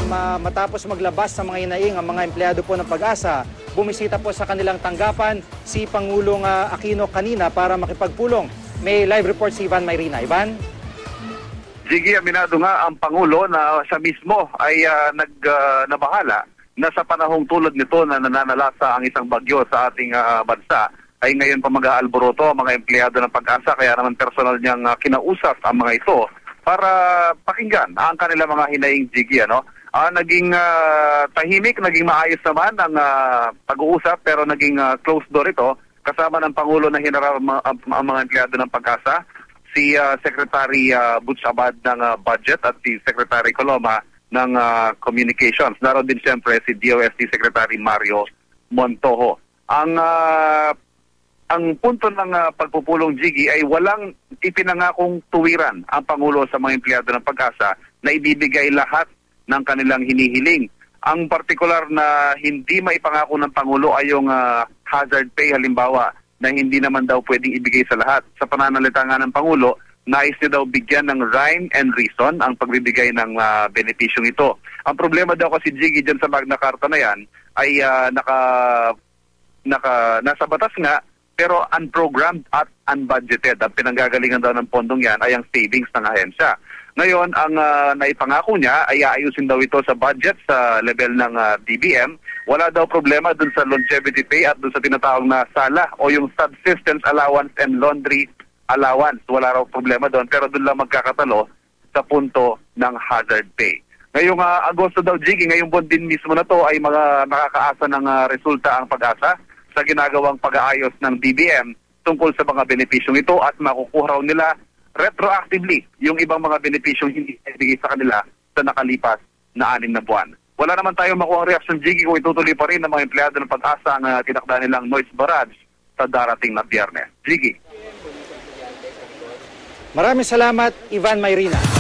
matapos maglabas sa mga hinaing ang mga empleyado po ng Pag-asa, bumisita po sa kanilang tanggapan si Pangulong Aquino kanina para makipagpulong. May live report si Ivan Mayrina. Ivan? Jiggy, aminado nga ang Pangulo na siya mismo ay nabahala na sa panahong tulad nito na nananalasa ang isang bagyo sa ating bansa ay ngayon pa mag-aalboroto ang mga empleyado ng Pag-asa, kaya naman personal niyang kinausap ang mga ito para pakinggan ang kanilang mga hinaing, Jiggy. Naging tahimik, naging maayos naman ang pag-uusap pero naging closed door ito kasama ng Pangulo na hinarap ang mga empleyado ng Pag-asa, si Secretary Butch Abad ng Budget at si Secretary Coloma ng Communications. Naroon din siyempre si DOST Secretary Mario Montojo. Ang punto ng pagpupulong, Jiggy, ay walang ipinangakong tuwiran ang Pangulo sa mga empleyado ng Pag-asa na ibibigay lahat ng kanilang hinihiling. Ang partikular na hindi maipangako ng Pangulo ay yung hazard pay halimbawa na hindi naman daw pwedeng ibigay sa lahat. Sa pananalita nga ng Pangulo, nais niya daw bigyan ng rhyme and reason ang pagbibigay ng benepisyong ito. Ang problema daw kasi, Jiggy, dyan sa Magna Carta na yan ay nasa batas nga pero unprogrammed at unbudgeted. Ang pinanggagalingan daw ng pondong yan ay ang savings ng ahensya. Ngayon, ang naipangako niya ay aayusin daw ito sa budget sa level ng DBM. Wala daw problema dun sa longevity pay at dun sa tinatawag na SALA o yung subsistence allowance and laundry allowance. Wala raw problema doon pero dun lang magkakatalo sa punto ng hazard pay. Ngayong Agosto daw, Jiggy, ngayong buwan din mismo na to ay mga nakakaasa ng resulta ang Pag-asa sa ginagawang pag-aayos ng DBM tungkol sa mga benepisyong ito at makukuha raw nila retroactively yung ibang mga benepisyong hindi ibigay sa kanila sa nakalipas na 6 na buwan. Wala naman tayong makuha reaction, Jiggy, kung itutuloy pa rin ng mga empleyado ng Pag-asa ang tinakda nilang noise barrage sa darating na Biyernes. Jiggy. Maraming salamat, Ivan Mayrina.